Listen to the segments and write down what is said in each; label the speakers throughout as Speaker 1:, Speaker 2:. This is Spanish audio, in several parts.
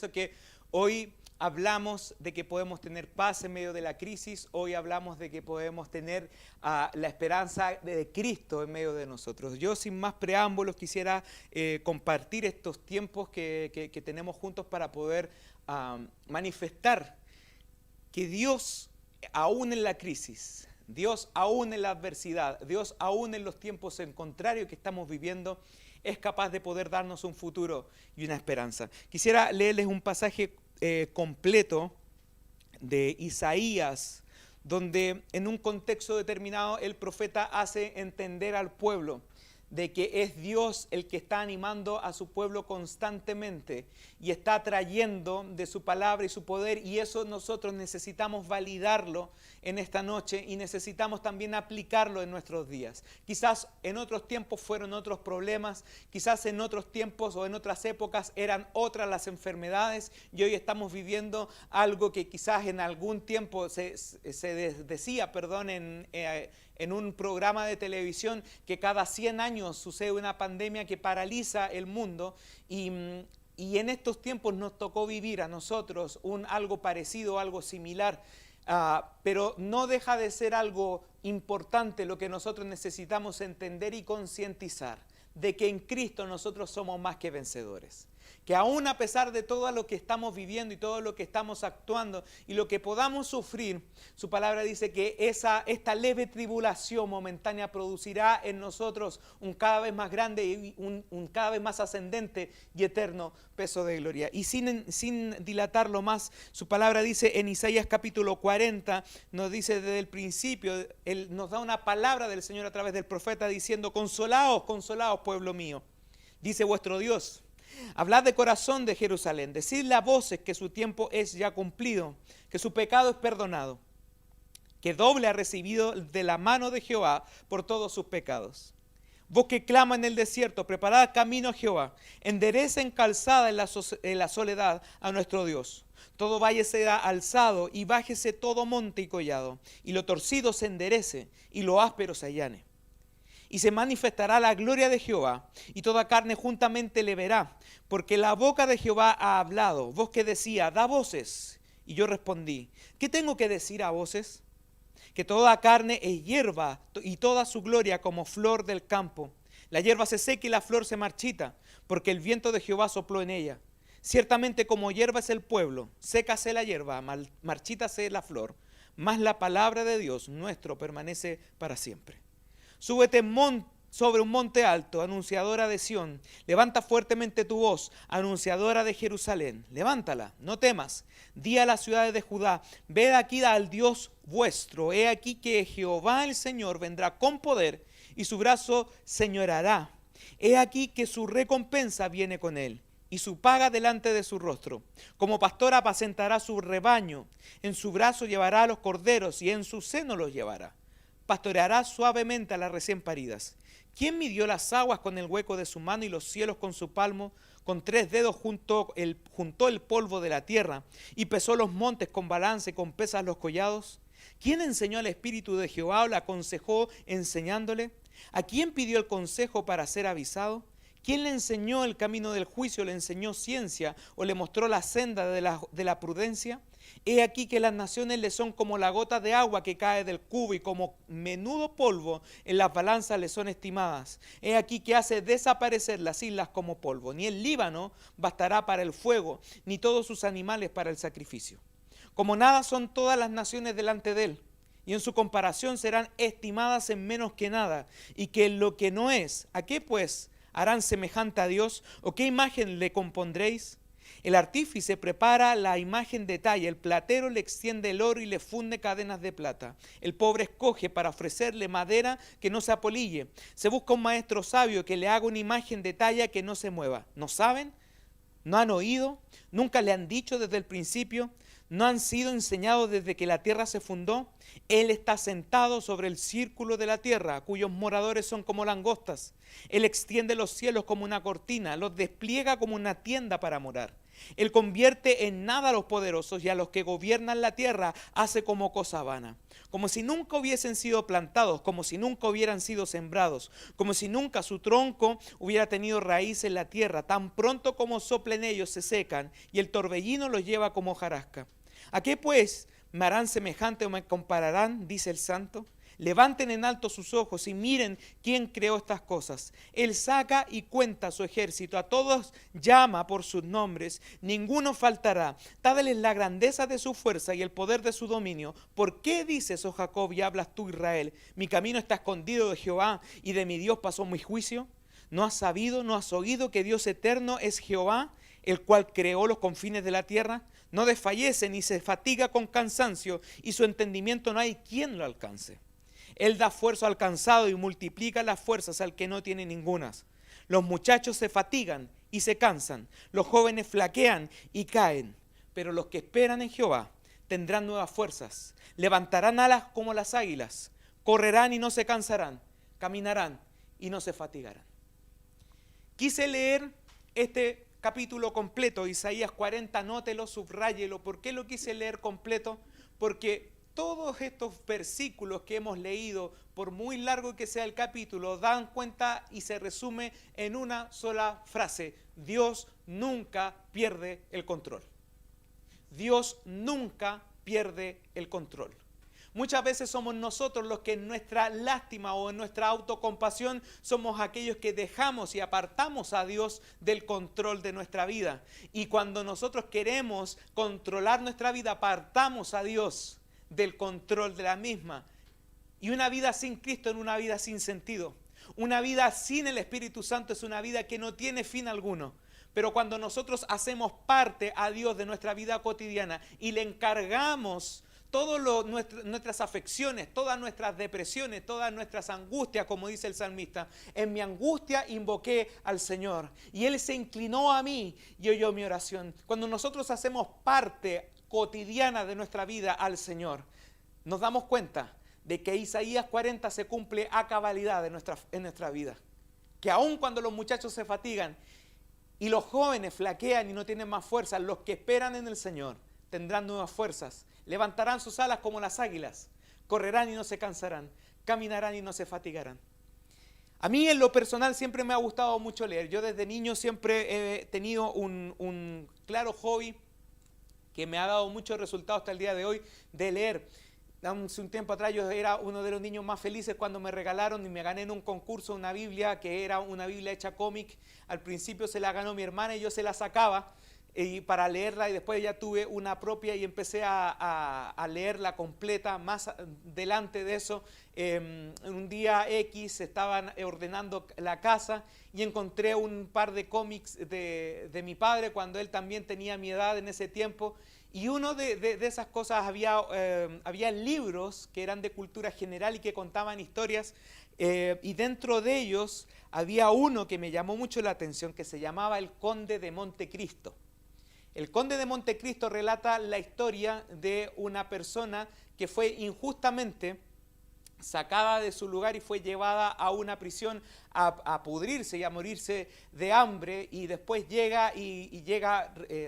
Speaker 1: eso que hoy hablamos de que podemos tener paz en medio de la crisis, hoy hablamos de que podemos tener la esperanza de Cristo en medio de nosotros. Yo sin más preámbulos quisiera compartir estos tiempos que tenemos juntos para poder manifestar que Dios, aún en la crisis, Dios aún en la adversidad, Dios aún en los tiempos en contrario que estamos viviendo, es capaz de poder darnos un futuro y una esperanza. Quisiera leerles un pasaje completo de Isaías, donde en un contexto determinado el profeta hace entender al pueblo de que es Dios el que está animando a su pueblo constantemente y está trayendo de su palabra y su poder, y eso nosotros necesitamos validarlo en esta noche y necesitamos también aplicarlo en nuestros días. Quizás en otros tiempos fueron otros problemas, quizás en otros tiempos o en otras épocas eran otras las enfermedades y hoy estamos viviendo algo que quizás en algún tiempo se decía en un programa de televisión que cada 100 años sucede una pandemia que paraliza el mundo y en estos tiempos nos tocó vivir a nosotros algo parecido, algo similar, pero no deja de ser algo importante lo que nosotros necesitamos entender y concientizar, de que en Cristo nosotros somos más que vencedores. Que aún a pesar de todo lo que estamos viviendo y todo lo que estamos actuando y lo que podamos sufrir, su palabra dice que esta leve tribulación momentánea producirá en nosotros un cada vez más grande y un cada vez más ascendente y eterno peso de gloria. Y sin dilatarlo más, su palabra dice en Isaías capítulo 40, nos dice desde el principio, Él nos da una palabra del Señor a través del profeta diciendo: consolaos, consolaos, pueblo mío, dice vuestro Dios. Hablad de corazón de Jerusalén, decidle a voces que su tiempo es ya cumplido, que su pecado es perdonado, que doble ha recibido de la mano de Jehová por todos sus pecados. Vos que clama en el desierto, preparad camino a Jehová, enderecen calzada en la soledad a nuestro Dios. Todo valle será alzado y bájese todo monte y collado, y lo torcido se enderece y lo áspero se allane. Y se manifestará la gloria de Jehová, y toda carne juntamente le verá, porque la boca de Jehová ha hablado. Voz que decía: da voces. Y yo respondí: ¿qué tengo que decir a voces? Que toda carne es hierba, y toda su gloria como flor del campo. La hierba se seca y la flor se marchita, porque el viento de Jehová sopló en ella. Ciertamente como hierba es el pueblo, sécase la hierba, marchítase la flor, mas la palabra de Dios nuestro permanece para siempre. Súbete sobre un monte alto, anunciadora de Sión. Levanta fuertemente tu voz, anunciadora de Jerusalén. Levántala, no temas. Di a las ciudades de Judá: ved aquí al Dios vuestro. He aquí que Jehová el Señor vendrá con poder y su brazo señorará. He aquí que su recompensa viene con él y su paga delante de su rostro. Como pastor apacentará su rebaño. En su brazo llevará a los corderos y en su seno los llevará. Pastoreará suavemente a las recién paridas. ¿Quién midió las aguas con el hueco de su mano y los cielos con su palmo? Con 3 dedos juntó el polvo de la tierra y pesó los montes con balanza y con pesas los collados. ¿Quién enseñó al Espíritu de Jehová o le aconsejó enseñándole? ¿A quién pidió el consejo para ser avisado? ¿Quién le enseñó el camino del juicio, le enseñó ciencia o le mostró la senda de la prudencia? He aquí que las naciones le son como la gota de agua que cae del cubo y como menudo polvo en las balanzas le son estimadas. He aquí que hace desaparecer las islas como polvo. Ni el Líbano bastará para el fuego, ni todos sus animales para el sacrificio. Como nada son todas las naciones delante de él, y en su comparación serán estimadas en menos que nada. Y que lo que no es, ¿a qué pues harán semejante a Dios? ¿O qué imagen le compondréis? El artífice prepara la imagen de talla, el platero le extiende el oro y le funde cadenas de plata. El pobre escoge para ofrecerle madera que no se apolille. Se busca un maestro sabio que le haga una imagen de talla que no se mueva. ¿No saben? ¿No han oído? ¿Nunca le han dicho desde el principio? ¿No han sido enseñados desde que la tierra se fundó? Él está sentado sobre el círculo de la tierra, cuyos moradores son como langostas. Él extiende los cielos como una cortina, los despliega como una tienda para morar. Él convierte en nada a los poderosos y a los que gobiernan la tierra hace como cosa vana. Como si nunca hubiesen sido plantados, como si nunca hubieran sido sembrados, como si nunca su tronco hubiera tenido raíz en la tierra. Tan pronto como soplen ellos se secan y el torbellino los lleva como hojarasca. ¿A qué pues me harán semejante o me compararán? Dice el santo. Levanten en alto sus ojos y miren quién creó estas cosas. Él saca y cuenta su ejército, a todos llama por sus nombres, ninguno faltará. Dádales la grandeza de su fuerza y el poder de su dominio. ¿Por qué dices, oh Jacob, y hablas tú, Israel? Mi camino está escondido de Jehová y de mi Dios pasó mi juicio. ¿No has sabido, no has oído que Dios eterno es Jehová, el cual creó los confines de la tierra? No desfallece ni se fatiga con cansancio y su entendimiento no hay quien lo alcance. Él da fuerza al cansado y multiplica las fuerzas al que no tiene ningunas. Los muchachos se fatigan y se cansan, los jóvenes flaquean y caen, pero los que esperan en Jehová tendrán nuevas fuerzas, levantarán alas como las águilas, correrán y no se cansarán, caminarán y no se fatigarán. Quise leer este capítulo completo, Isaías 40, anótelo, subráyelo. ¿Por qué lo quise leer completo? Porque todos estos versículos que hemos leído, por muy largo que sea el capítulo, dan cuenta y se resume en una sola frase: Dios nunca pierde el control. Dios nunca pierde el control. Muchas veces somos nosotros los que en nuestra lástima o en nuestra autocompasión somos aquellos que dejamos y apartamos a Dios del control de nuestra vida. Y cuando nosotros queremos controlar nuestra vida, apartamos a Dios del control de la misma. Y una vida sin Cristo es una vida sin sentido. Una vida sin el Espíritu Santo es una vida que no tiene fin alguno. Pero cuando nosotros hacemos parte a Dios de nuestra vida cotidiana y le encargamos todas nuestras afecciones, todas nuestras depresiones, todas nuestras angustias, como dice el salmista, en mi angustia invoqué al Señor y Él se inclinó a mí y oyó mi oración. Cuando nosotros hacemos parte cotidiana de nuestra vida al Señor, nos damos cuenta de que Isaías 40 se cumple a cabalidad en nuestra vida. Que aun cuando los muchachos se fatigan y los jóvenes flaquean y no tienen más fuerza, los que esperan en el Señor tendrán nuevas fuerzas, levantarán sus alas como las águilas, correrán y no se cansarán, caminarán y no se fatigarán. A mí en lo personal siempre me ha gustado mucho leer. Yo desde niño siempre he tenido un claro hobby que me ha dado muchos resultados hasta el día de hoy de leer. Hace un tiempo atrás yo era uno de los niños más felices cuando me regalaron y me gané en un concurso una Biblia que era una Biblia hecha cómic. Al principio se la ganó mi hermana y yo se la sacaba para leerla, y después ya tuve una propia y empecé a leerla completa. Más delante de eso, un día X estaban ordenando la casa y encontré un par de cómics de mi padre cuando él también tenía mi edad en ese tiempo. Y uno de esas cosas había libros que eran de cultura general y que contaban historias, y dentro de ellos había uno que me llamó mucho la atención que se llamaba El Conde de Montecristo. El Conde de Montecristo relata la historia de una persona que fue injustamente sacada de su lugar y fue llevada a una prisión a pudrirse y a morirse de hambre, y después llega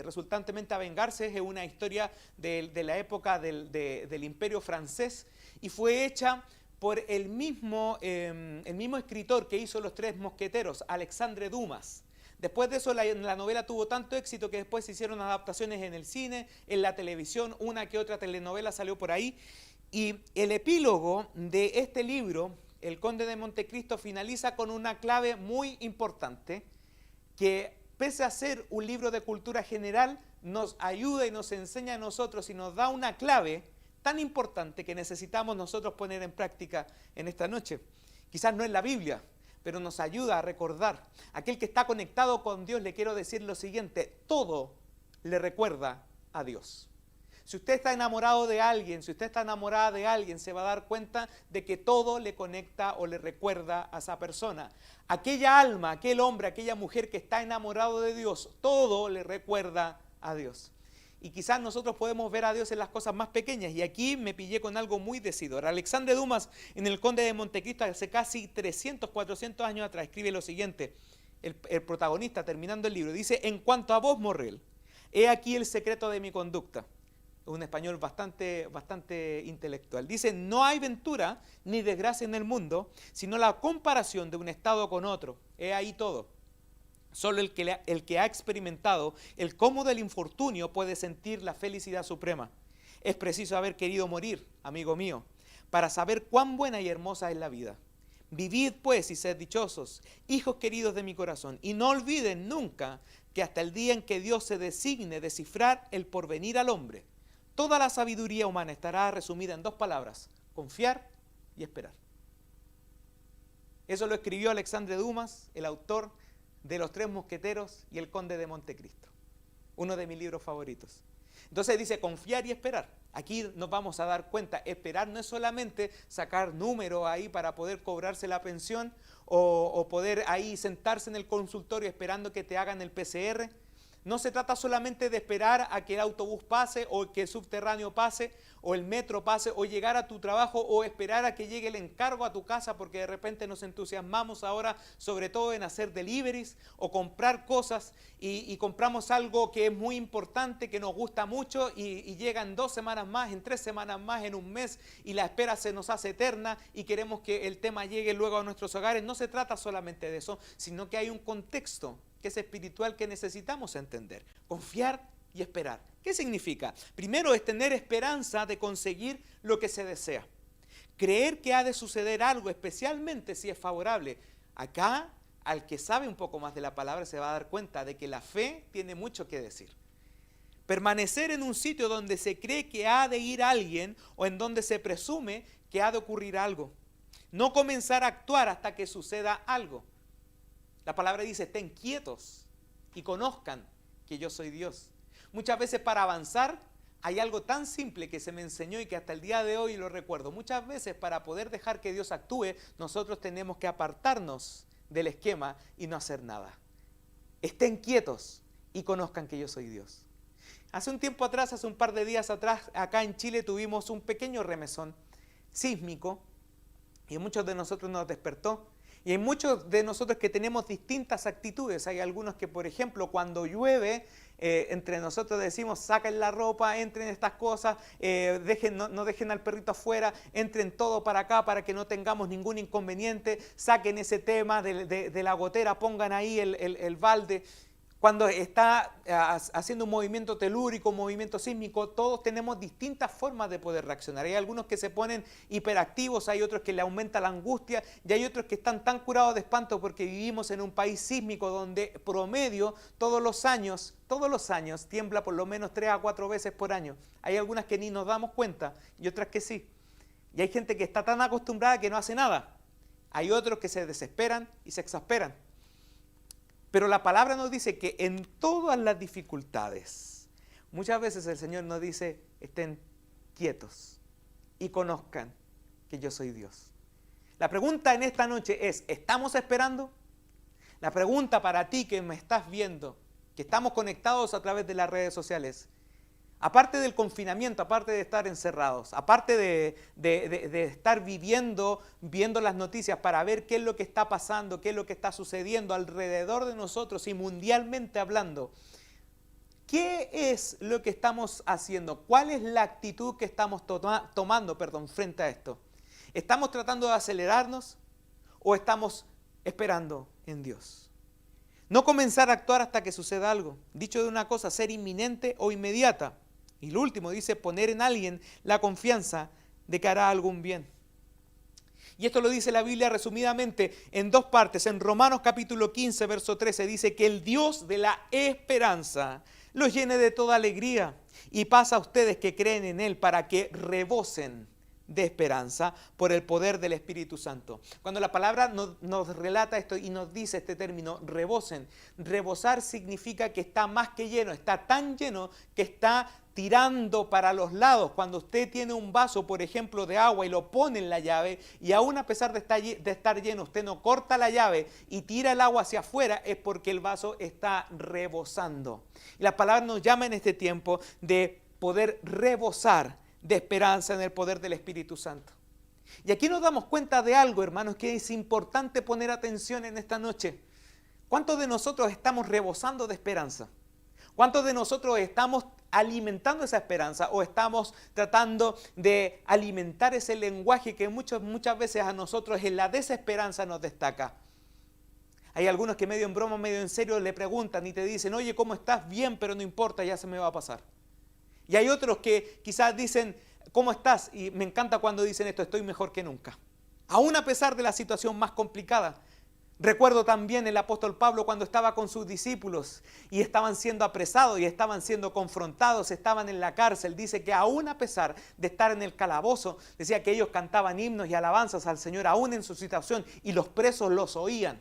Speaker 1: resultantemente a vengarse. Es una historia de la época del Imperio francés y fue hecha por el mismo escritor que hizo Los Tres Mosqueteros, Alexandre Dumas. Después de eso la novela tuvo tanto éxito que después se hicieron adaptaciones en el cine, en la televisión, una que otra telenovela salió por ahí. Y el epílogo de este libro, El Conde de Montecristo, finaliza con una clave muy importante que, pese a ser un libro de cultura general, nos ayuda y nos enseña a nosotros y nos da una clave tan importante que necesitamos nosotros poner en práctica en esta noche. Quizás no es la Biblia, pero nos ayuda a recordar. Aquel que está conectado con Dios, le quiero decir lo siguiente: todo le recuerda a Dios. Si usted está enamorado de alguien, si usted está enamorada de alguien, se va a dar cuenta de que todo le conecta o le recuerda a esa persona. Aquella alma, aquel hombre, aquella mujer que está enamorado de Dios, todo le recuerda a Dios. Y quizás nosotros podemos ver a Dios en las cosas más pequeñas. Y aquí me pillé con algo muy decidor. Alexandre Dumas, en El Conde de Montecristo, hace casi 300, 400 años atrás, escribe lo siguiente. El protagonista, terminando el libro, dice: en cuanto a vos, morrel, He aquí el secreto de mi conducta. Un español bastante intelectual. Dice, no hay ventura ni desgracia en el mundo, sino la comparación de un estado con otro. He ahí todo. Solo el que ha experimentado el cómo del infortunio puede sentir la felicidad suprema. Es preciso haber querido morir, amigo mío, para saber cuán buena y hermosa es la vida. Vivid pues y sed dichosos, hijos queridos de mi corazón, y no olviden nunca que hasta el día en que Dios se designe descifrar el porvenir al hombre, toda la sabiduría humana estará resumida en 2 palabras, confiar y esperar. Eso lo escribió Alexandre Dumas, el autor de Los 3 Mosqueteros y El Conde de Montecristo, uno de mis libros favoritos. Entonces dice confiar y esperar. Aquí nos vamos a dar cuenta, esperar no es solamente sacar números ahí para poder cobrarse la pensión o poder ahí sentarse en el consultorio esperando que te hagan el PCR. No se trata solamente de esperar a que el autobús pase o que el subterráneo pase o el metro pase o llegar a tu trabajo o esperar a que llegue el encargo a tu casa, porque de repente nos entusiasmamos ahora sobre todo en hacer deliveries o comprar cosas y compramos algo que es muy importante, que nos gusta mucho y llega en 2 semanas más, en 3 semanas más, en un mes, y la espera se nos hace eterna y queremos que el tema llegue luego a nuestros hogares. No se trata solamente de eso, sino que hay un contexto que es espiritual que necesitamos entender. Confiar y esperar. ¿Qué significa? Primero es tener esperanza de conseguir lo que se desea. Creer que ha de suceder algo, especialmente si es favorable. Acá, al que sabe un poco más de la palabra se va a dar cuenta de que la fe tiene mucho que decir. Permanecer en un sitio donde se cree que ha de ir alguien o en donde se presume que ha de ocurrir algo. No comenzar a actuar hasta que suceda algo. La palabra dice, estén quietos y conozcan que yo soy Dios. Muchas veces para avanzar hay algo tan simple que se me enseñó y que hasta el día de hoy lo recuerdo. Muchas veces para poder dejar que Dios actúe, nosotros tenemos que apartarnos del esquema y no hacer nada. Estén quietos y conozcan que yo soy Dios. Hace un tiempo atrás, hace un par de días atrás, acá en Chile tuvimos un pequeño remesón sísmico y muchos de nosotros nos despertó. Y hay muchos de nosotros que tenemos distintas actitudes. Hay algunos que, por ejemplo, cuando llueve, entre nosotros decimos, saquen la ropa, entren estas cosas, no dejen al perrito afuera, entren todo para acá para que no tengamos ningún inconveniente, saquen ese tema de la gotera, pongan ahí el balde. Cuando está haciendo un movimiento telúrico, un movimiento sísmico, todos tenemos distintas formas de poder reaccionar. Hay algunos que se ponen hiperactivos, hay otros que le aumenta la angustia y hay otros que están tan curados de espanto porque vivimos en un país sísmico donde promedio todos los años tiembla por lo menos 3 a 4 veces por año. Hay algunas que ni nos damos cuenta y otras que sí. Y hay gente que está tan acostumbrada que no hace nada. Hay otros que se desesperan y se exasperan. Pero la palabra nos dice que en todas las dificultades, muchas veces el Señor nos dice, estén quietos y conozcan que yo soy Dios. La pregunta en esta noche es, ¿estamos esperando? La pregunta para ti que me estás viendo, que estamos conectados a través de las redes sociales, aparte del confinamiento, aparte de estar encerrados, aparte de estar viendo las noticias para ver qué es lo que está pasando, qué es lo que está sucediendo alrededor de nosotros y mundialmente hablando, ¿qué es lo que estamos haciendo? ¿Cuál es la actitud que estamos tomando frente a esto? ¿Estamos tratando de acelerarnos o estamos esperando en Dios? No comenzar a actuar hasta que suceda algo. Dicho de una cosa, ser inminente o inmediata. Y lo último dice poner en alguien la confianza de que hará algún bien. Y esto lo dice la Biblia resumidamente en 2 partes. En Romanos capítulo 15, verso 13 dice que el Dios de la esperanza los llene de toda alegría y paz a ustedes que creen en Él para que rebosen de esperanza por el poder del Espíritu Santo. Cuando la palabra nos relata esto y nos dice este término, rebosen, rebosar significa que está más que lleno, está tan lleno que está tirando para los lados. Cuando usted tiene un vaso, por ejemplo, de agua y lo pone en la llave y aún a pesar de estar lleno, usted no corta la llave y tira el agua hacia afuera, es porque el vaso está rebosando. Y la palabra nos llama en este tiempo de poder rebosar de esperanza en el poder del Espíritu Santo. Y aquí nos damos cuenta de algo, hermanos, que es importante poner atención en esta noche. ¿Cuántos de nosotros estamos rebosando de esperanza? ¿Cuántos de nosotros estamos alimentando esa esperanza o estamos tratando de alimentar ese lenguaje que muchas veces a nosotros en la desesperanza nos destaca? Hay algunos que medio en broma, medio en serio le preguntan y te dicen, oye, ¿cómo estás? Bien, pero no importa, ya se me va a pasar. Y hay otros que quizás dicen, ¿cómo estás? Y me encanta cuando dicen esto, estoy mejor que nunca. Aún a pesar de la situación más complicada. Recuerdo también el apóstol Pablo cuando estaba con sus discípulos y estaban siendo apresados y estaban siendo confrontados, estaban en la cárcel. Dice que aún a pesar de estar en el calabozo, decía que ellos cantaban himnos y alabanzas al Señor aún en su situación y los presos los oían.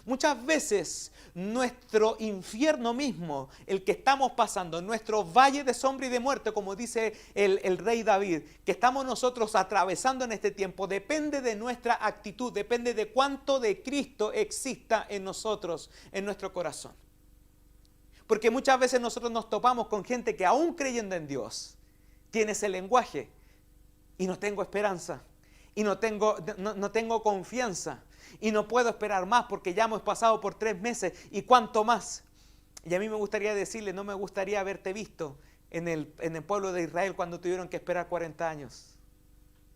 Speaker 1: Muchas veces nuestro infierno mismo, el que estamos pasando, nuestro valle de sombra y de muerte, como dice el rey David, que estamos nosotros atravesando en este tiempo, depende de nuestra actitud, depende de cuánto de Cristo exista en nosotros, en nuestro corazón. Porque muchas veces nosotros nos topamos con gente que aún creyendo en Dios, tiene ese lenguaje y no tengo esperanza y no tengo confianza. Y no puedo esperar más porque ya hemos pasado por 3 meses y cuánto más. Y a mí me gustaría decirle, no me gustaría haberte visto en el pueblo de Israel cuando tuvieron que esperar 40 años.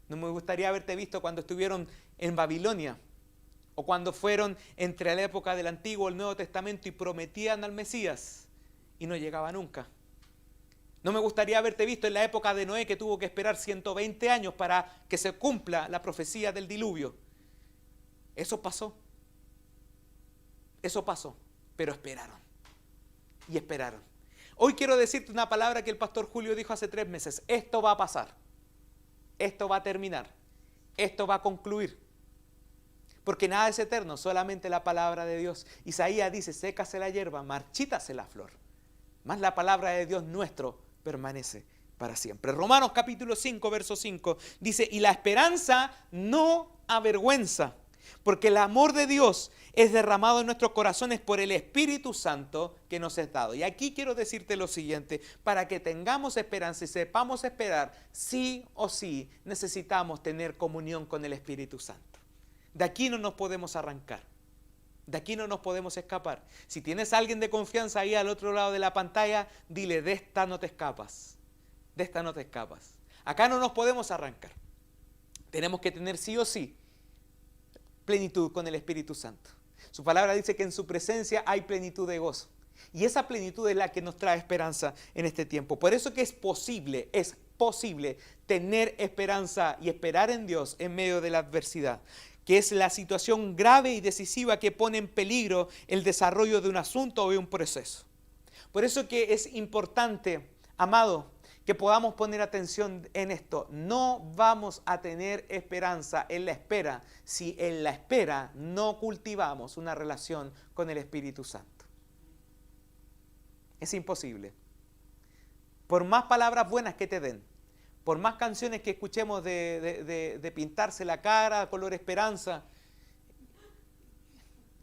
Speaker 1: No me gustaría haberte visto cuando estuvieron en Babilonia o cuando fueron entre la época del Antiguo y el Nuevo Testamento y prometían al Mesías y no llegaba nunca. No me gustaría haberte visto en la época de Noé que tuvo que esperar 120 años para que se cumpla la profecía del diluvio. Eso pasó, pero esperaron y esperaron. Hoy quiero decirte una palabra que el pastor Julio dijo hace 3 meses. Esto va a pasar, esto va a terminar, esto va a concluir. Porque nada es eterno, solamente la palabra de Dios. Isaías dice, sécase la hierba, marchítase la flor. Mas la palabra de Dios nuestro permanece para siempre. Romanos capítulo 5, verso 5 dice, y la esperanza no avergüenza, porque el amor de Dios es derramado en nuestros corazones por el Espíritu Santo que nos es dado. Y aquí quiero decirte lo siguiente, para que tengamos esperanza y sepamos esperar, sí o sí necesitamos tener comunión con el Espíritu Santo. De aquí no nos podemos arrancar, de aquí no nos podemos escapar. Si tienes a alguien de confianza ahí al otro lado de la pantalla, dile, de esta no te escapas, de esta no te escapas. Acá no nos podemos arrancar, tenemos que tener sí o sí plenitud con el Espíritu Santo. Su palabra dice que en su presencia hay plenitud de gozo. Y esa plenitud es la que nos trae esperanza en este tiempo. Por eso que es posible tener esperanza y esperar en Dios en medio de la adversidad, que es la situación grave y decisiva que pone en peligro el desarrollo de un asunto o de un proceso. Por eso que es importante, amado, que podamos poner atención en esto. No vamos a tener esperanza en la espera si en la espera no cultivamos una relación con el Espíritu Santo. Es imposible. Por más palabras buenas que te den, por más canciones que escuchemos de pintarse la cara, color esperanza,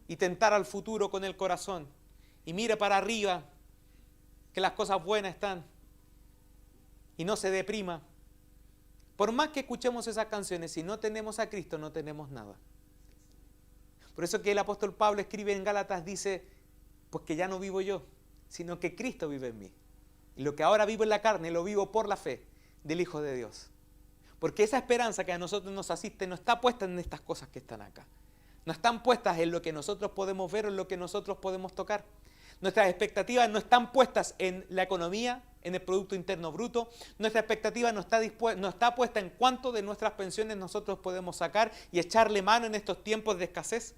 Speaker 1: y tentar al futuro con el corazón, y mira para arriba, que las cosas buenas están, y no se deprima. Por más que escuchemos esas canciones, si no tenemos a Cristo, no tenemos nada. Por eso que el apóstol Pablo escribe en Gálatas, dice, pues que ya no vivo yo, sino que Cristo vive en mí. Y lo que ahora vivo en la carne, lo vivo por la fe del Hijo de Dios. Porque esa esperanza que a nosotros nos asiste no está puesta en estas cosas que están acá. No están puestas en lo que nosotros podemos ver o en lo que nosotros podemos tocar. Nuestras expectativas no están puestas en la economía, en el Producto Interno Bruto. Nuestra expectativa no está puesta en cuánto de nuestras pensiones nosotros podemos sacar y echarle mano en estos tiempos de escasez.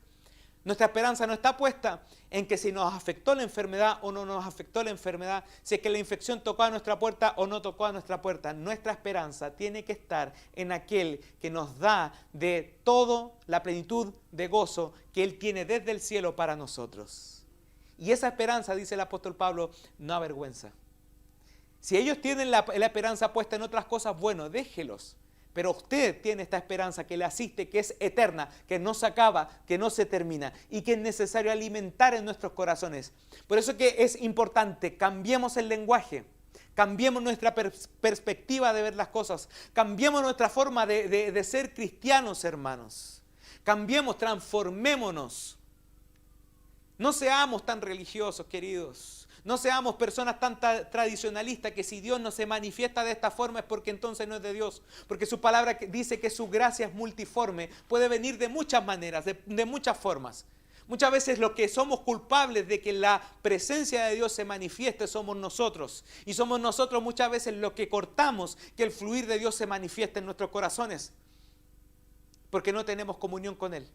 Speaker 1: Nuestra esperanza no está puesta en que si nos afectó la enfermedad o no nos afectó la enfermedad, si es que la infección tocó a nuestra puerta o no tocó a nuestra puerta. Nuestra esperanza tiene que estar en aquel que nos da de todo la plenitud de gozo que Él tiene desde el cielo para nosotros. Y esa esperanza, dice el apóstol Pablo, no avergüenza. Si ellos tienen la esperanza puesta en otras cosas, bueno, déjelos. Pero usted tiene esta esperanza que le asiste, que es eterna, que no se acaba, que no se termina y que es necesario alimentar en nuestros corazones. Por eso que es importante, cambiemos el lenguaje, cambiemos nuestra perspectiva de ver las cosas, cambiemos nuestra forma de ser cristianos, hermanos. Cambiemos, transformémonos. No seamos tan religiosos, queridos. No seamos personas tan tradicionalistas que si Dios no se manifiesta de esta forma es porque entonces no es de Dios. Porque su palabra dice que su gracia es multiforme, puede venir de muchas maneras, de muchas formas. Muchas veces los que somos culpables de que la presencia de Dios se manifieste somos nosotros. Y somos nosotros muchas veces los que cortamos que el fluir de Dios se manifieste en nuestros corazones. Porque no tenemos comunión con Él.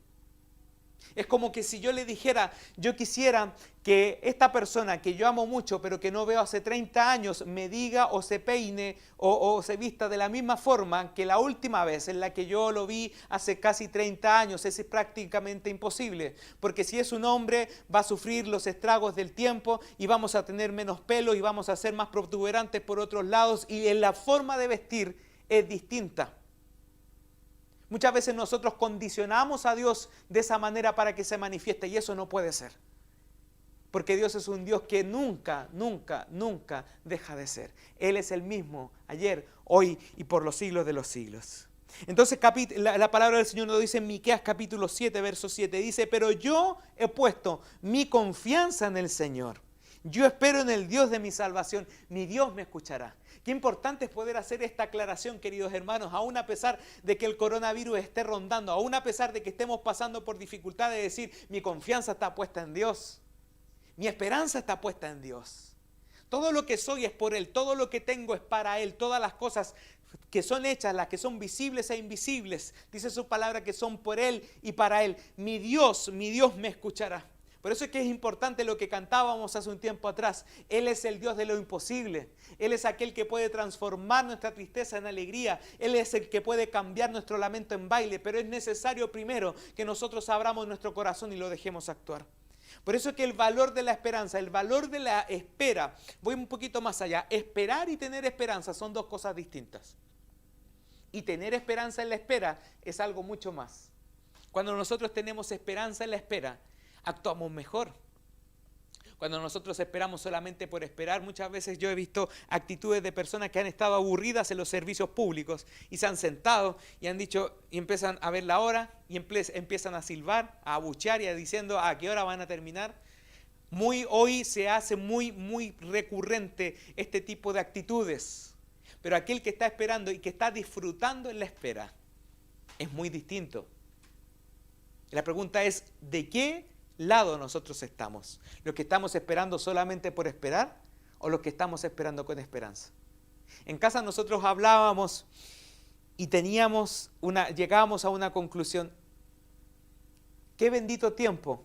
Speaker 1: Es como que si yo le dijera, yo quisiera que esta persona que yo amo mucho, pero que no veo hace 30 años, me diga o se peine o se vista de la misma forma que la última vez en la que yo lo vi hace casi 30 años. Es prácticamente imposible, porque si es un hombre va a sufrir los estragos del tiempo y vamos a tener menos pelo y vamos a ser más protuberantes por otros lados y en la forma de vestir es distinta. Muchas veces nosotros condicionamos a Dios de esa manera para que se manifieste y eso no puede ser. Porque Dios es un Dios que nunca, nunca, nunca deja de ser. Él es el mismo ayer, hoy y por los siglos de los siglos. Entonces la palabra del Señor nos dice en Miqueas capítulo 7, verso 7, dice, pero yo he puesto mi confianza en el Señor. Yo espero en el Dios de mi salvación, mi Dios me escuchará. Qué importante es poder hacer esta aclaración, queridos hermanos, aún a pesar de que el coronavirus esté rondando, aún a pesar de que estemos pasando por dificultades, de decir, mi confianza está puesta en Dios, mi esperanza está puesta en Dios. Todo lo que soy es por Él, todo lo que tengo es para Él, todas las cosas que son hechas, las que son visibles e invisibles, dice su palabra que son por Él y para Él. Mi Dios me escuchará. Por eso es que es importante lo que cantábamos hace un tiempo atrás. Él es el Dios de lo imposible. Él es aquel que puede transformar nuestra tristeza en alegría. Él es el que puede cambiar nuestro lamento en baile. Pero es necesario primero que nosotros abramos nuestro corazón y lo dejemos actuar. Por eso es que el valor de la esperanza, el valor de la espera, voy un poquito más allá. Esperar y tener esperanza son dos cosas distintas. Y tener esperanza en la espera es algo mucho más. Cuando nosotros tenemos esperanza en la espera, actuamos mejor. Cuando nosotros esperamos solamente por esperar, muchas veces yo he visto actitudes de personas que han estado aburridas en los servicios públicos y se han sentado y han dicho y empiezan a ver la hora y empiezan a silbar, a abuchear y a diciendo a qué hora van a terminar. Hoy se hace muy recurrente este tipo de actitudes, pero aquel que está esperando y que está disfrutando en la espera es muy distinto. La pregunta es, ¿de qué lado nosotros estamos? ¿Los que estamos esperando solamente por esperar o los que estamos esperando con esperanza? En casa nosotros hablábamos y llegábamos a una conclusión. Qué bendito tiempo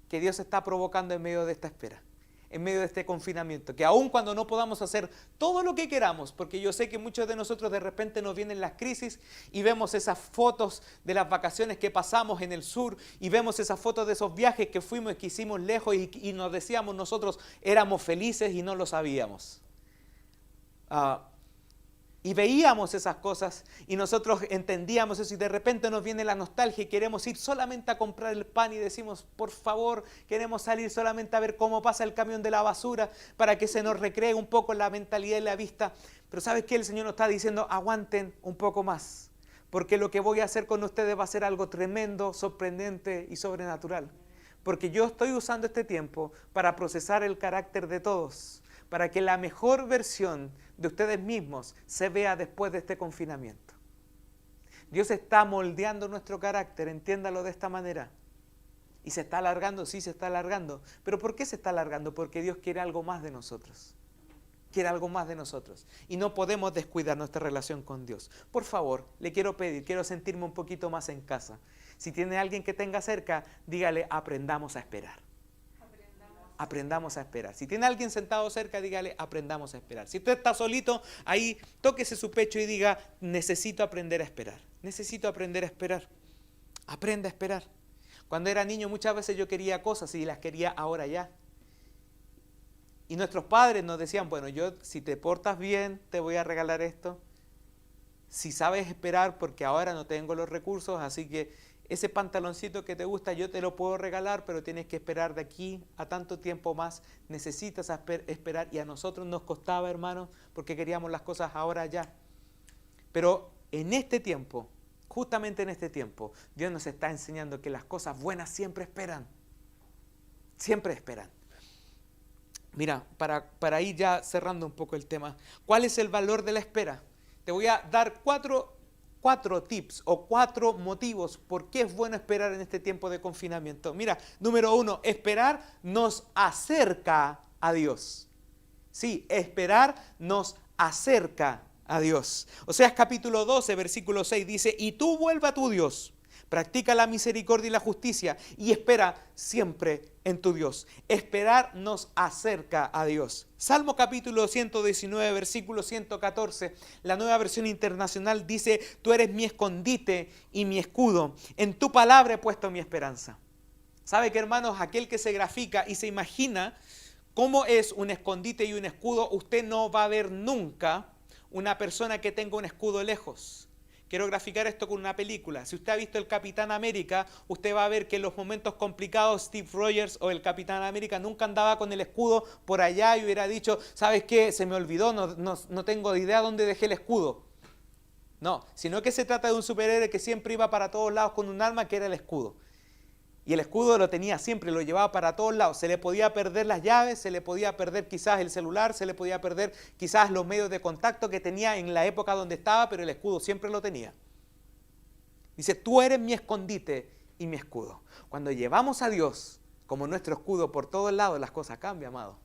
Speaker 1: que Dios está provocando en medio de esta espera, en medio de este confinamiento, que aun cuando no podamos hacer todo lo que queramos, porque yo sé que muchos de nosotros de repente nos vienen las crisis y vemos esas fotos de las vacaciones que pasamos en el sur y vemos esas fotos de esos viajes que fuimos y que hicimos lejos y nos decíamos nosotros éramos felices y no lo sabíamos. Y veíamos esas cosas y nosotros entendíamos eso y de repente nos viene la nostalgia y queremos ir solamente a comprar el pan y decimos, por favor, queremos salir solamente a ver cómo pasa el camión de la basura para que se nos recree un poco la mentalidad y la vista. Pero ¿sabes qué? El Señor nos está diciendo, aguanten un poco más, porque lo que voy a hacer con ustedes va a ser algo tremendo, sorprendente y sobrenatural. Porque yo estoy usando este tiempo para procesar el carácter de todos, para que la mejor versión de ustedes mismos se vea después de este confinamiento. Dios está moldeando nuestro carácter, entiéndalo de esta manera. Y se está alargando, sí se está alargando. ¿Pero por qué se está alargando? Porque Dios quiere algo más de nosotros. Quiere algo más de nosotros. Y no podemos descuidar nuestra relación con Dios. Por favor, le quiero pedir, quiero sentirme un poquito más en casa. Si tiene alguien que tenga cerca, dígale, aprendamos a esperar. Aprendamos a esperar. Si tiene alguien sentado cerca, dígale, aprendamos a esperar. Si usted está solito, ahí tóquese su pecho y diga, necesito aprender a esperar. Necesito aprender a esperar. Aprenda a esperar. Cuando era niño muchas veces yo quería cosas y las quería ahora ya. Y nuestros padres nos decían, bueno, si te portas bien, te voy a regalar esto. Si sabes esperar, porque ahora no tengo los recursos, así que ese pantaloncito que te gusta yo te lo puedo regalar, pero tienes que esperar de aquí a tanto tiempo más. Necesitas esperar y a nosotros nos costaba, hermanos, porque queríamos las cosas ahora ya. Pero en este tiempo, justamente en este tiempo, Dios nos está enseñando que las cosas buenas siempre esperan. Siempre esperan. Mira, para ir ya cerrando un poco el tema, ¿cuál es el valor de la espera? Te voy a dar cuatro tips o 4 motivos por qué es bueno esperar en este tiempo de confinamiento. Mira, número 1, esperar nos acerca a Dios. Sí, esperar nos acerca a Dios. Oseas capítulo 12, versículo 6 dice, y tú vuelve a tu Dios, practica la misericordia y la justicia y espera siempre en tu Dios. Esperar nos acerca a Dios. Salmo capítulo 119, versículo 114, la Nueva Versión Internacional dice, tú eres mi escondite y mi escudo, en tu palabra he puesto mi esperanza. ¿Sabe qué, hermanos? Aquel que se grafica y se imagina cómo es un escondite y un escudo, usted no va a ver nunca una persona que tenga un escudo lejos. Quiero graficar esto con una película. Si usted ha visto el Capitán América, usted va a ver que en los momentos complicados Steve Rogers o el Capitán América nunca andaba con el escudo por allá y hubiera dicho, ¿sabes qué? Se me olvidó, no tengo idea dónde dejé el escudo. No, sino que se trata de un superhéroe que siempre iba para todos lados con un arma que era el escudo. Y el escudo lo tenía siempre, lo llevaba para todos lados. Se le podía perder las llaves, se le podía perder quizás el celular, se le podía perder quizás los medios de contacto que tenía en la época donde estaba, pero el escudo siempre lo tenía. Dice, tú eres mi escondite y mi escudo. Cuando llevamos a Dios como nuestro escudo por todos lados, las cosas cambian, amado.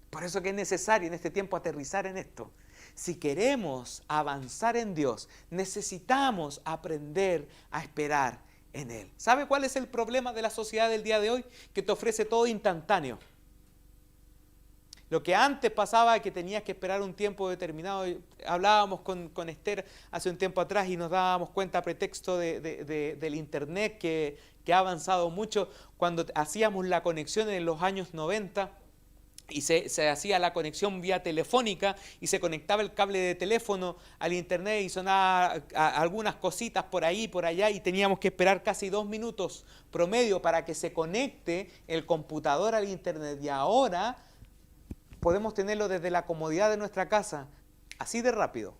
Speaker 1: Por eso que es necesario en este tiempo aterrizar en esto. Si queremos avanzar en Dios, necesitamos aprender a esperar en Él. ¿Sabe cuál es el problema de la sociedad del día de hoy? Que te ofrece todo instantáneo. Lo que antes pasaba que tenías que esperar un tiempo determinado. Hablábamos con Esther hace un tiempo atrás y nos dábamos cuenta a pretexto del internet que ha avanzado mucho. Cuando hacíamos la conexión en los años 90 y se hacía la conexión vía telefónica y se conectaba el cable de teléfono al internet y sonaba algunas cositas por ahí, por allá y teníamos que esperar casi 2 minutos promedio para que se conecte el computador al internet. Y ahora podemos tenerlo desde la comodidad de nuestra casa, así de rápido.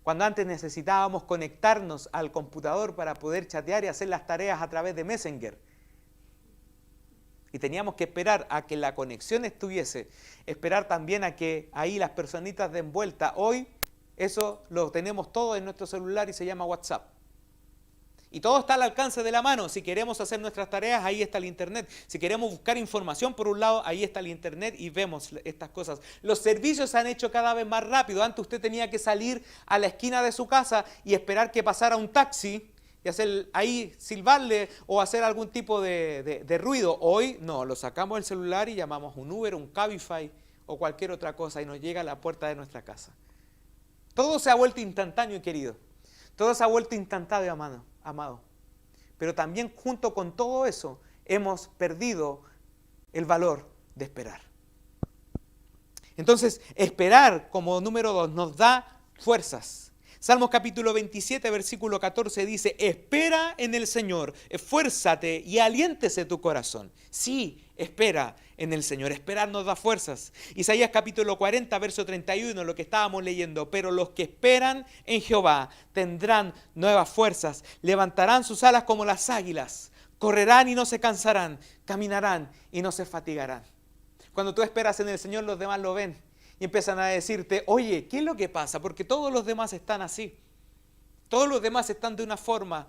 Speaker 1: Cuando antes necesitábamos conectarnos al computador para poder chatear y hacer las tareas a través de Messenger. Y teníamos que esperar a que la conexión estuviese, esperar también a que ahí las personitas den vuelta. Hoy eso lo tenemos todo en nuestro celular y se llama WhatsApp. Y todo está al alcance de la mano. Si queremos hacer nuestras tareas, ahí está el internet. Si queremos buscar información por un lado, ahí está el internet y vemos estas cosas. Los servicios se han hecho cada vez más rápido. Antes usted tenía que salir a la esquina de su casa y esperar que pasara un taxi y hacer ahí, silbarle o hacer algún tipo de ruido. Hoy no, lo sacamos del celular y llamamos un Uber, un Cabify o cualquier otra cosa y nos llega a la puerta de nuestra casa. Todo se ha vuelto instantáneo, querido. Todo se ha vuelto instantáneo, amado. Pero también junto con todo eso hemos perdido el valor de esperar. Entonces, esperar como número 2 nos da fuerzas. Salmos capítulo 27, versículo 14 dice, espera en el Señor, esfuérzate y aliéntese tu corazón. Sí, espera en el Señor, esperar nos da fuerzas. Isaías capítulo 40, verso 31, lo que estábamos leyendo, pero los que esperan en Jehová tendrán nuevas fuerzas, levantarán sus alas como las águilas, correrán y no se cansarán, caminarán y no se fatigarán. Cuando tú esperas en el Señor, los demás lo ven. Y empiezan a decirte, oye, ¿qué es lo que pasa? Porque todos los demás están así. Todos los demás están de una forma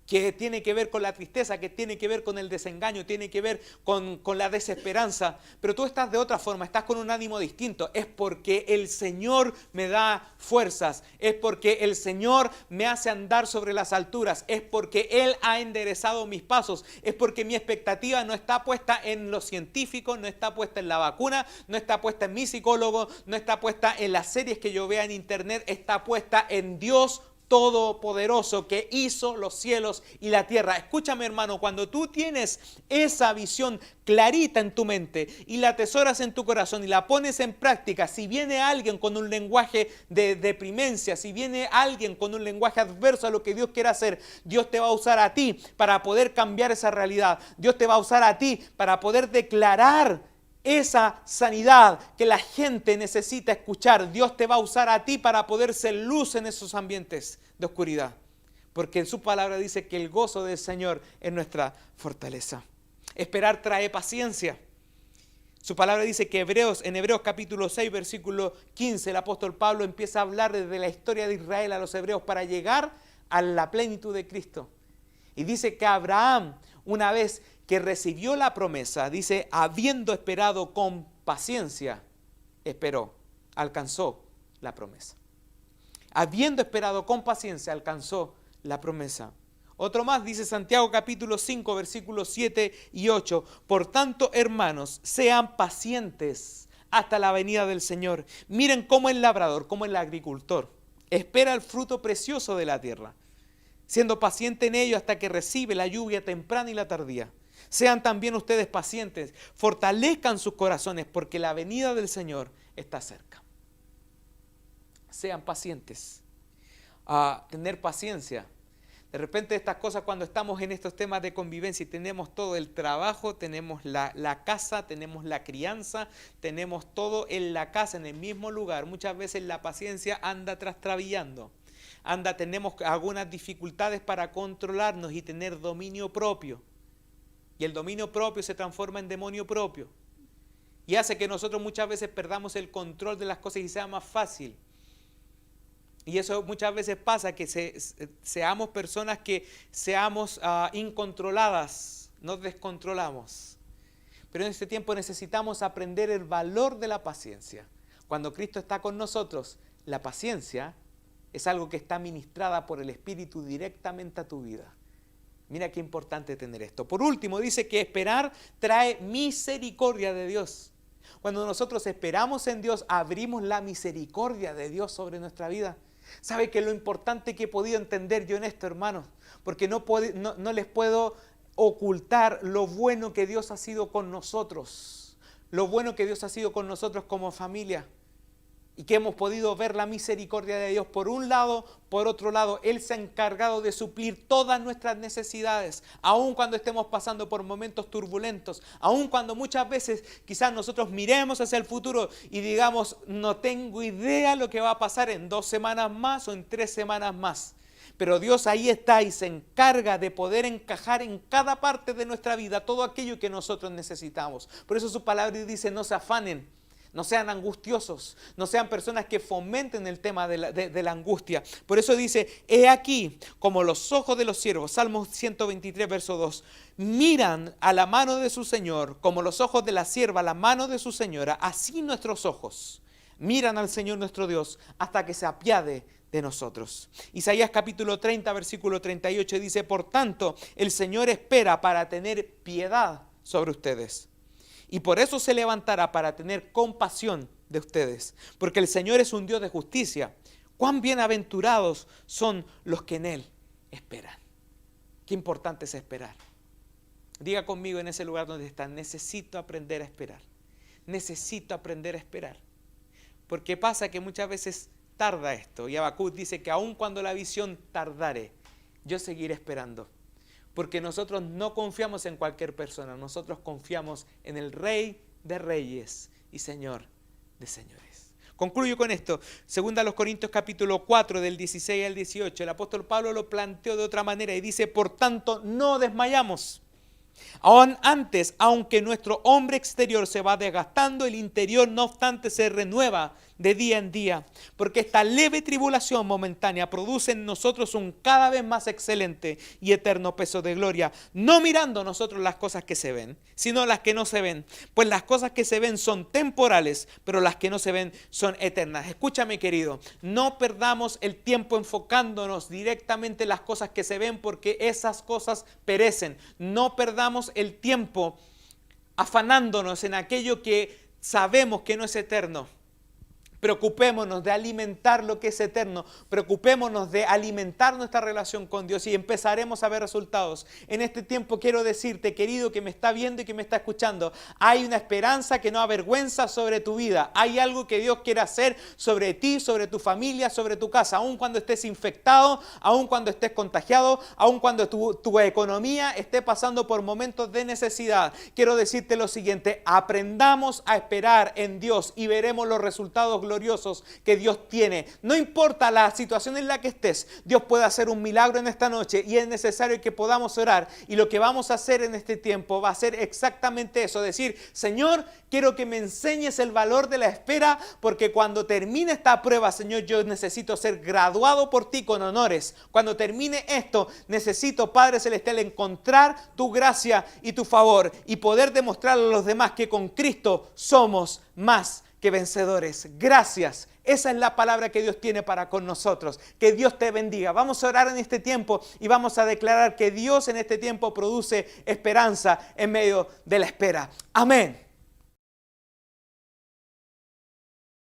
Speaker 1: que tiene que ver con la tristeza, que tiene que ver con el desengaño, tiene que ver con la desesperanza. Pero tú estás de otra forma, estás con un ánimo distinto. Es porque el Señor me da fuerzas, es porque el Señor me hace andar sobre las alturas, es porque Él ha enderezado mis pasos, es porque mi expectativa no está puesta en los científicos, no está puesta en la vacuna, no está puesta en mi psicólogo, no está puesta en las series que yo vea en internet, está puesta en Dios Todopoderoso que hizo los cielos y la tierra. Escúchame, hermano, cuando tú tienes esa visión clarita en tu mente y la atesoras en tu corazón y la pones en práctica, si viene alguien con un lenguaje de deprimencia, si viene alguien con un lenguaje adverso a lo que Dios quiere hacer, Dios te va a usar a ti para poder cambiar esa realidad. Dios te va a usar a ti para poder declarar esa sanidad que la gente necesita escuchar. Dios te va a usar a ti para poder ser luz en esos ambientes de oscuridad. Porque en su palabra dice que el gozo del Señor es nuestra fortaleza. Esperar trae paciencia. Su palabra dice que en Hebreos capítulo 6, versículo 15, el apóstol Pablo empieza a hablar desde la historia de Israel a los hebreos para llegar a la plenitud de Cristo. Y dice que Abraham, una vez que recibió la promesa, dice, habiendo esperado con paciencia, esperó, alcanzó la promesa. Habiendo esperado con paciencia, alcanzó la promesa. Otro más, dice Santiago capítulo 5, versículos 7 y 8. Por tanto, hermanos, sean pacientes hasta la venida del Señor. Miren cómo el labrador, cómo el agricultor, espera el fruto precioso de la tierra, siendo paciente en ello hasta que recibe la lluvia temprana y la tardía. Sean también ustedes pacientes, fortalezcan sus corazones, porque la venida del Señor está cerca. Sean pacientes, tener paciencia. De repente estas cosas, cuando estamos en estos temas de convivencia y tenemos todo el trabajo, tenemos la casa, tenemos la crianza, tenemos todo en la casa, en el mismo lugar, muchas veces la paciencia anda trastrabillando. Tenemos algunas dificultades para controlarnos y tener dominio propio. Y el dominio propio se transforma en demonio propio. Y hace que nosotros muchas veces perdamos el control de las cosas y sea más fácil. Y eso muchas veces pasa, que seamos personas que seamos incontroladas, nos descontrolamos. Pero en este tiempo necesitamos aprender el valor de la paciencia. Cuando Cristo está con nosotros, la paciencia es algo que está ministrada por el Espíritu directamente a tu vida. Mira qué importante tener esto. Por último, dice que esperar trae misericordia de Dios. Cuando nosotros esperamos en Dios, abrimos la misericordia de Dios sobre nuestra vida. ¿Sabe qué es lo importante que he podido entender yo en esto, hermanos? Porque no les puedo ocultar lo bueno que Dios ha sido con nosotros. Lo bueno que Dios ha sido con nosotros como familia. Y que hemos podido ver la misericordia de Dios por un lado, por otro lado. Él se ha encargado de suplir todas nuestras necesidades, aun cuando estemos pasando por momentos turbulentos, aun cuando muchas veces quizás nosotros miremos hacia el futuro y digamos, no tengo idea lo que va a pasar en 2 semanas más o en 3 semanas más. Pero Dios ahí está y se encarga de poder encajar en cada parte de nuestra vida todo aquello que nosotros necesitamos. Por eso su palabra dice, no se afanen. No sean angustiosos, no sean personas que fomenten el tema de la angustia. Por eso dice, he aquí, como los ojos de los siervos, Salmos 123, verso 2, miran a la mano de su Señor, como los ojos de la sierva a la mano de su señora, así nuestros ojos miran al Señor nuestro Dios hasta que se apiade de nosotros. Isaías capítulo 30, versículo 38 dice, por tanto, el Señor espera para tener piedad sobre ustedes. Y por eso se levantará para tener compasión de ustedes, porque el Señor es un Dios de justicia. Cuán bienaventurados son los que en Él esperan. Qué importante es esperar. Diga conmigo en ese lugar donde está, necesito aprender a esperar. Necesito aprender a esperar. Porque pasa que muchas veces tarda esto. Y Habacuc dice que aun cuando la visión tardare, yo seguiré esperando. Porque nosotros no confiamos en cualquier persona, nosotros confiamos en el Rey de Reyes y Señor de Señores. Concluyo con esto. 2 Corintios capítulo 4 del 16 al 18. El apóstol Pablo lo planteó de otra manera y dice, por tanto, no desmayamos. Aún antes, aunque nuestro hombre exterior se va desgastando, el interior no obstante se renueva de día en día, porque esta leve tribulación momentánea produce en nosotros un cada vez más excelente y eterno peso de gloria, no mirando nosotros las cosas que se ven, sino las que no se ven, pues las cosas que se ven son temporales, pero las que no se ven son eternas. Escúchame, querido, no perdamos el tiempo enfocándonos directamente en las cosas que se ven, porque esas cosas perecen. No perdamos el tiempo afanándonos en aquello que sabemos que no es eterno. Preocupémonos de alimentar lo que es eterno. Preocupémonos de alimentar nuestra relación con Dios y empezaremos a ver resultados. En este tiempo quiero decirte, querido, que me está viendo y que me está escuchando, hay una esperanza que no avergüenza sobre tu vida. Hay algo que Dios quiere hacer sobre ti, sobre tu familia, sobre tu casa. Aun cuando estés infectado, aun cuando estés contagiado, aun cuando tu economía esté pasando por momentos de necesidad. Quiero decirte lo siguiente, aprendamos a esperar en Dios y veremos los resultados gloriosos gloriosos que Dios tiene. No importa la situación en la que estés, Dios puede hacer un milagro en esta noche y es necesario que podamos orar. Y lo que vamos a hacer en este tiempo va a ser exactamente eso, decir, Señor, quiero que me enseñes el valor de la espera, porque cuando termine esta prueba, Señor, yo necesito ser graduado por ti con honores. Cuando termine esto, necesito, Padre Celestial, encontrar tu gracia y tu favor y poder demostrarle a los demás que con Cristo somos más que vencedores. Gracias. Esa es la palabra que Dios tiene para con nosotros. Que Dios te bendiga. Vamos a orar en este tiempo y vamos a declarar que Dios en este tiempo produce esperanza en medio de la espera. Amén.